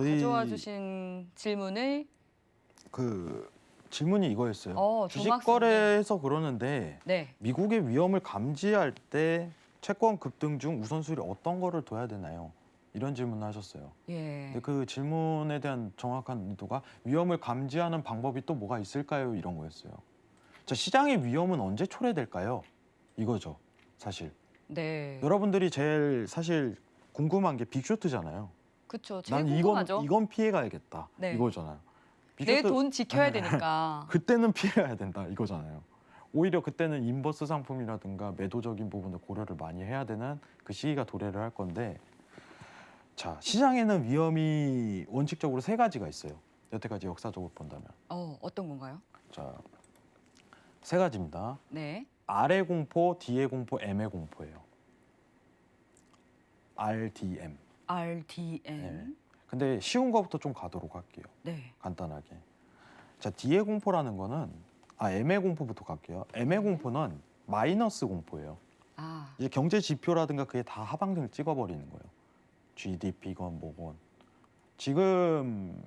가져와 주신 질문을 그 질문이 이거였어요. 주식 조막상. 거래해서 그러는데 네. 미국의 위험을 감지할 때 채권 급등 중 우선순위 어떤 거를 둬야 되나요? 이런 질문을 하셨어요. 예. 근데 그 질문에 대한 정확한 의도가 위험을 감지하는 방법이 또 뭐가 있을까요? 이런 거였어요. 자, 시장의 위험은 언제 초래될까요? 이거죠, 사실. 네. 여러분들이 제일 사실 궁금한 게 빅쇼트잖아요. 그렇죠. 제일 난 궁금하죠. 이건 피해가야겠다. 네. 이거잖아요. 내 빅쇼트 돈 지켜야 되니까. 그때는 피해야 된다. 이거잖아요. 오히려 그때는 인버스 상품이라든가 매도적인 부분을 고려를 많이 해야 되는 그 시기가 도래를 할 건데, 자, 시장에는 위험이 원칙적으로 세 가지가 있어요. 여태까지 역사적으로 본다면. 어떤 건가요? 자, 세 가지입니다. 네. R의 공포, D의 공포, M의 공포예요. RDM. RDM. 네. 근데 쉬운 거부터 좀 가도록 할게요. 네. 간단하게. 자, D의 공포라는 거는 M의 공포부터 갈게요. M의 공포는 마이너스 공포예요. 이제 경제 지표라든가 그게 다 하방등을 찍어버리는 거예요. GDP건 뭐건. 지금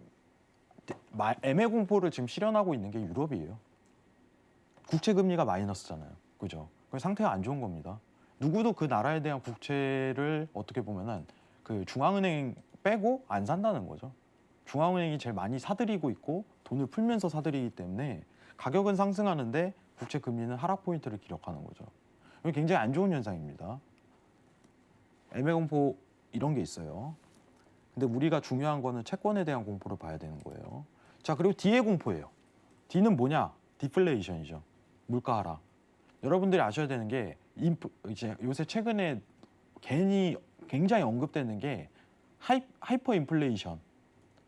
M의 공포를 지금 실현하고 있는 게 유럽이에요. 국채 금리가 마이너스잖아요. 그죠? 그 상태가 안 좋은 겁니다. 누구도 그 나라에 대한 국채를 어떻게 보면은 그 중앙은행 빼고 안 산다는 거죠. 중앙은행이 제일 많이 사들이고 있고 돈을 풀면서 사들이기 때문에 가격은 상승하는데 국채 금리는 하락 포인트를 기록하는 거죠. 이게 굉장히 안 좋은 현상입니다. M의 공포 이런 게 있어요. 근데 우리가 중요한 거는 채권에 대한 공포를 봐야 되는 거예요. 자, 그리고 D의 공포예요. D는 뭐냐? 디플레이션이죠. 물가 하락. 여러분들이 아셔야 되는 게 이제 요새 최근에 괜히 굉장히 언급되는 게 하이퍼 인플레이션.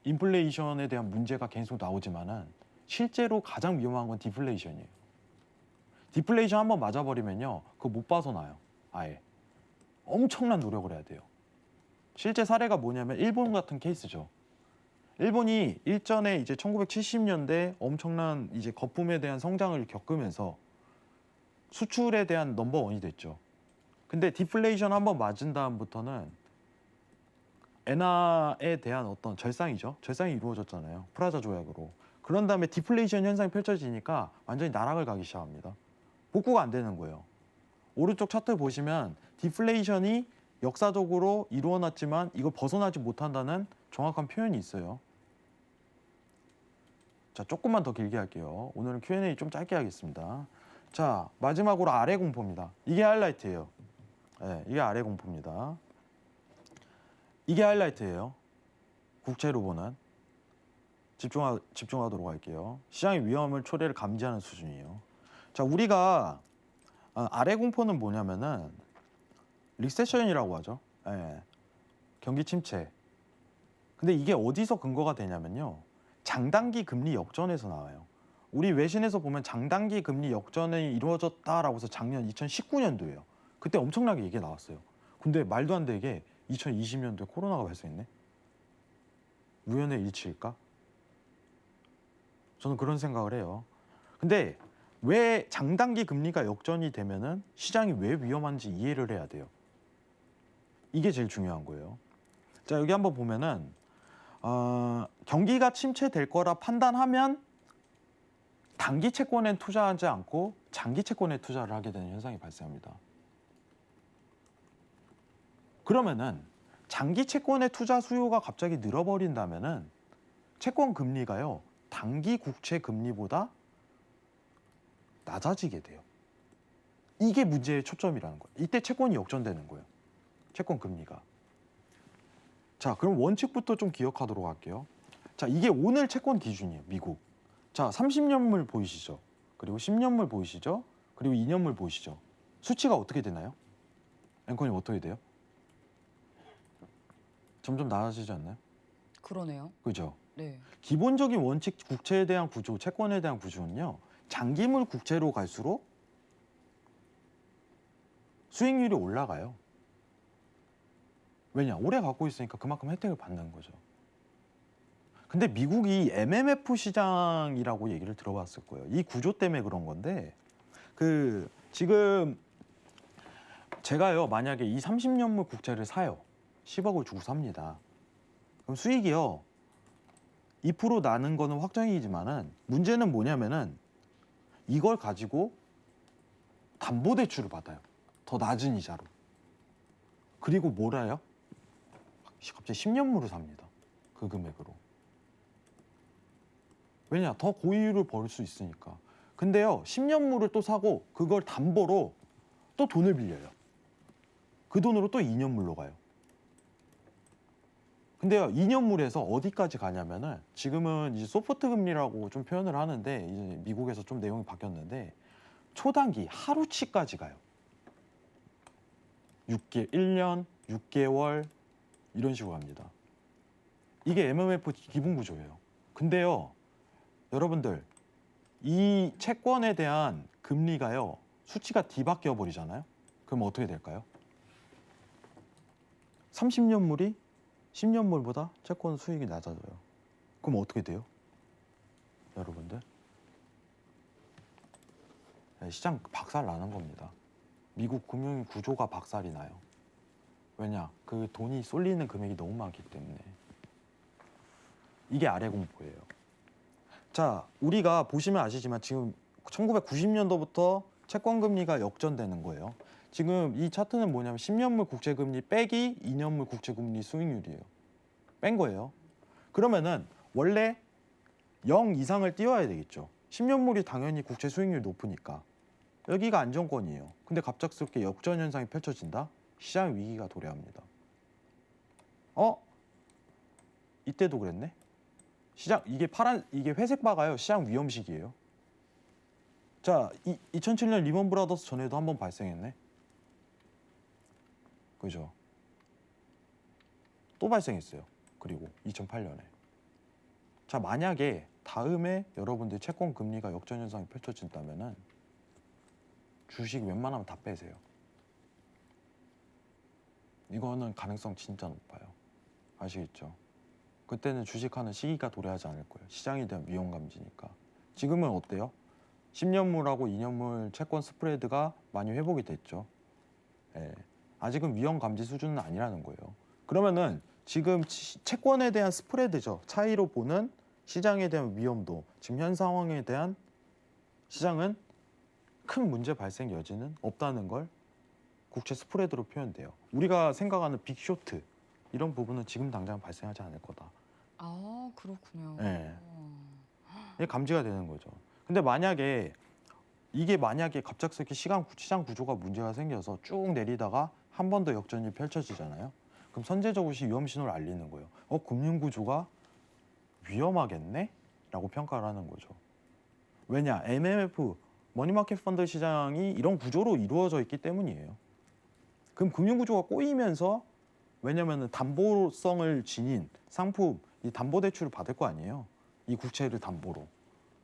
인플레이션에 대한 문제가 계속 나오지만은 실제로 가장 위험한 건 디플레이션이에요. 디플레이션 한번 맞아버리면요, 그거 못 벗어나요. 아예. 엄청난 노력을 해야 돼요. 실제 사례가 뭐냐면 일본 같은 케이스죠. 일본이 일전에 이제 1970년대 엄청난 이제 거품에 대한 성장을 겪으면서 수출에 대한 넘버원이 됐죠. 근데 디플레이션 한번 맞은 다음부터는 엔화에 대한 어떤 절상이죠. 절상이 이루어졌잖아요. 프라자 조약으로. 그런 다음에 디플레이션 현상이 펼쳐지니까 완전히 나락을 가기 시작합니다. 복구가 안 되는 거예요. 오른쪽 차트 보시면 디플레이션이 역사적으로 이루어났지만 이거 벗어나지 못한다는 정확한 표현이 있어요. 자, 조금만 더 길게 할게요. 오늘은 Q&A 좀 짧게 하겠습니다. 자, 마지막으로 아래 공포입니다. 이게 하이라이트예요. 네, 이게 아래 공포입니다. 이게 하이라이트예요. 국채로 보는. 집중하도록 할게요. 시장의 위험을 초래를 감지하는 수준이에요. 자, 우리가 아래 공포는 뭐냐면은 리세션이라고 하죠. 예, 경기 침체. 근데 이게 어디서 근거가 되냐면요, 장단기 금리 역전에서 나와요. 우리 외신에서 보면 장단기 금리 역전이 이루어졌다라고 해서 작년 2019년도예요. 그때 엄청나게 얘기가 나왔어요. 근데 말도 안 되게 2020년도에 코로나가 발생했네. 우연의 일치일까? 저는 그런 생각을 해요. 근데 왜 장단기 금리가 역전이 되면은 시장이 왜 위험한지 이해를 해야 돼요. 이게 제일 중요한 거예요. 자, 여기 한번 보면은 경기가 침체될 거라 판단하면 단기 채권에 투자하지 않고 장기 채권에 투자를 하게 되는 현상이 발생합니다. 그러면은 장기 채권의 투자 수요가 갑자기 늘어버린다면은 채권 금리가요, 단기 국채 금리보다 낮아지게 돼요. 이게 문제의 초점이라는 거예요. 이때 채권이 역전되는 거예요. 채권 금리가. 자, 그럼 원칙부터 좀 기억하도록 할게요. 자, 이게 오늘 채권 기준이에요. 미국. 자, 30년물 보이시죠? 그리고 10년물 보이시죠? 그리고 2년물 보이시죠? 수치가 어떻게 되나요? 앵커님 어떻게 돼요? 점점 낮아지지 않나요? 그러네요. 그죠? 네. 기본적인 원칙 국채에 대한 구조, 채권에 대한 구조는요, 장기물 국채로 갈수록 수익률이 올라가요. 왜냐? 오래 갖고 있으니까 그만큼 혜택을 받는 거죠. 근데 미국이 MMF 시장이라고 얘기를 들어봤을 거예요. 이 구조 때문에 그런 건데, 지금 제가요, 만약에 이 30년물 국채를 사요. 10억을 주고 삽니다. 그럼 수익이요, 2% 나는 거는 확정이지만은 문제는 뭐냐면은 이걸 가지고 담보대출을 받아요. 더 낮은 이자로. 그리고 뭘 해요? 갑자기 10년물을 삽니다. 그 금액으로. 왜냐? 더 고이율을 벌 수 있으니까. 근데요, 10년물을 또 사고 그걸 담보로 또 돈을 빌려요. 그 돈으로 또 2년물로 가요. 근데요, 2년물에서 어디까지 가냐면은 지금은 이제 소프트 금리라고 좀 표현을 하는데 이제 미국에서 좀 내용이 바뀌었는데 초단기 하루치까지 가요. 1년, 6개월 이런 식으로 갑니다. 이게 MMF 기본 구조예요. 근데요, 여러분들 이 채권에 대한 금리가요 수치가 뒤바뀌어 버리잖아요. 그럼 어떻게 될까요? 30년물이 10년물보다 채권 수익이 낮아져요. 그럼 어떻게 돼요? 여러분들 시장 박살 나는 겁니다. 미국 금융 구조가 박살이 나요. 왜냐? 그 돈이 쏠리는 금액이 너무 많기 때문에. 이게 아래 공포예요. 자, 우리가 보시면 아시지만 지금 1990년도부터 채권 금리가 역전되는 거예요. 지금 이 차트는 뭐냐면 10년물 국채금리 빼기 2년물 국채금리 수익률이에요. 뺀 거예요. 그러면은 원래 0 이상을 띄워야 되겠죠. 10년물이 당연히 국채 수익률이 높으니까. 여기가 안정권이에요. 근데 갑작스럽게 역전 현상이 펼쳐진다? 시장 위기가 도래합니다. 이때도 그랬네? 시장 이게 회색 바가요. 시장 위험식이에요. 자, 2007년 리먼 브라더스 전에도 한번 발생했네. 그죠? 또 발생했어요. 그리고 2008년에. 자, 만약에 다음에 여러분들 채권 금리가 역전 현상이 펼쳐진다면은 주식 웬만하면 다 빼세요. 이거는 가능성 진짜 높아요. 아시겠죠? 그때는 주식하는 시기가 도래하지 않을 거예요. 시장에 대한 위험 감지니까. 지금은 어때요? 10년물하고 2년물 채권 스프레드가 많이 회복이 됐죠. 예. 아직은 위험 감지 수준은 아니라는 거예요. 그러면은 지금 채권에 대한 스프레드죠. 차이로 보는 시장에 대한 위험도, 지금 현 상황에 대한 시장은 큰 문제 발생 여지는 없다는 걸 국채 스프레드로 표현돼요. 우리가 생각하는 빅쇼트 이런 부분은 지금 당장 발생하지 않을 거다. 아, 그렇군요. 네. 이게 감지가 되는 거죠. 근데 만약에 갑작스럽게 시장 구조가 문제가 생겨서 쭉 내리다가 한 번 더 역전이 펼쳐지잖아요. 그럼 선제적으로 위험 신호를 알리는 거예요. 금융 구조가 위험하겠네? 라고 평가를 하는 거죠. 왜냐? MMF 머니마켓 펀드 시장이 이런 구조로 이루어져 있기 때문이에요. 그럼 금융 구조가 꼬이면서 왜냐면은 담보성을 지닌 상품, 이 담보대출을 받을 거 아니에요. 이 국채를 담보로.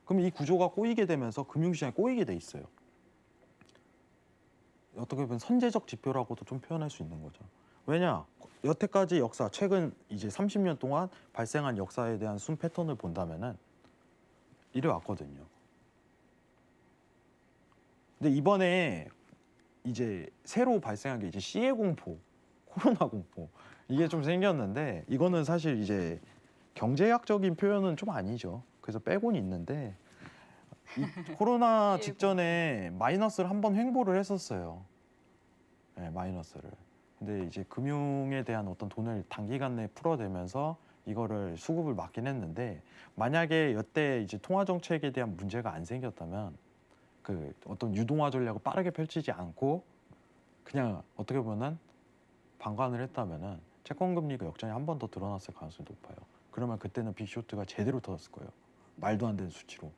그럼 이 구조가 꼬이게 되면서 금융시장이 꼬이게 돼 있어요. 어떻게 보면 선제적 지표라고도 좀 표현할 수 있는 거죠. 왜냐? 여태까지 역사, 최근 이제 30년 동안 발생한 역사에 대한 순 패턴을 본다면은 이래 왔거든요. 근데 이번에 이제 새로 발생한 게 이제 CA 공포, 코로나 공포 이게 좀 생겼는데 이거는 사실 이제 경제학적인 표현은 좀 아니죠. 그래서 빼고는 있는데 이 코로나 직전에 마이너스를 한번 횡보를 했었어요. 네, 마이너스를. 근데 이제 금융에 대한 어떤 돈을 단기간 내에 풀어내면서 이거를 수급을 막긴 했는데 만약에 이때 이제 통화 정책에 대한 문제가 안 생겼다면 그 어떤 유동화 전략을 빠르게 펼치지 않고 그냥 어떻게 보면 방관을 했다면은 채권 금리가 역전이 한 번 더 드러났을 가능성이 높아요. 그러면 그때는 빅쇼트가 제대로 터졌을 거예요. 말도 안 되는 수치로.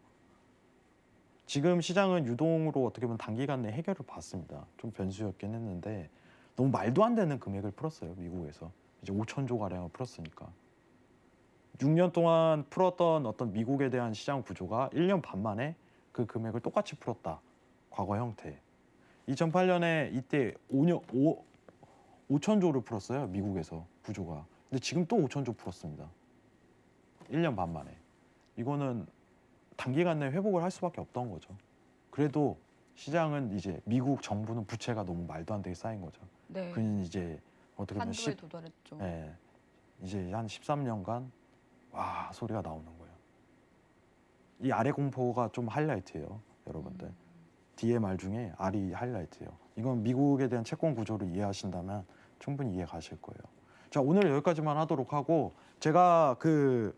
지금 시장은 유동으로 어떻게 보면 단기간 내에 해결을 봤습니다. 좀 변수였긴 했는데 너무 말도 안 되는 금액을 풀었어요. 미국에서. 이제 5천조 가량을 풀었으니까. 6년 동안 풀었던 어떤 미국에 대한 시장 구조가 1년 반 만에 그 금액을 똑같이 풀었다. 과거 형태. 2008년에 이때 5천조를 풀었어요. 미국에서 구조가. 근데 지금 또 5천조 풀었습니다. 1년 반 만에. 이거는 단기간 내에 회복을 할 수밖에 없던 거죠. 그래도 시장은 이제 미국 정부는 부채가 너무 말도 안 되게 쌓인 거죠. 네. 그는 이제 어떻게 보면 한도에 도달했죠. 이제 한 13년간 와 소리가 나오는 거예요. 이 아래 공포가 좀 하이라이트예요, 여러분들. 뒤에 말 중에 R이 하이라이트예요. 이건 미국에 대한 채권 구조를 이해하신다면 충분히 이해 가실 거예요. 자, 오늘 여기까지만 하도록 하고 제가 그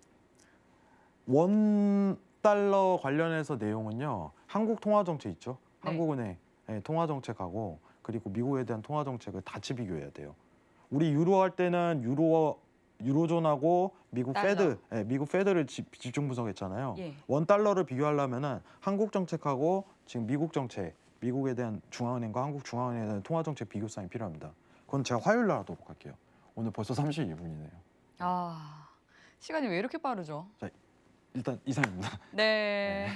원 달러 관련해서 내용은요. 한국 통화 정책 있죠? 네. 한국은행 통화 정책하고 그리고 미국에 대한 통화 정책을 같이 비교해야 돼요. 우리 유로 할 때는 유로존하고 미국 달러. 페드, 미국 페드를 집중 분석했잖아요. 예. 원 달러를 비교하려면은 한국 정책하고 지금 미국 정책, 미국에 대한 중앙은행과 한국 중앙은행에 대한 통화 정책 비교성이 필요합니다. 그건 제가 화요일 날 하도록 할게요. 오늘 벌써 32분이네요. 시간이 왜 이렇게 빠르죠? 일단 이상입니다. 네. 네.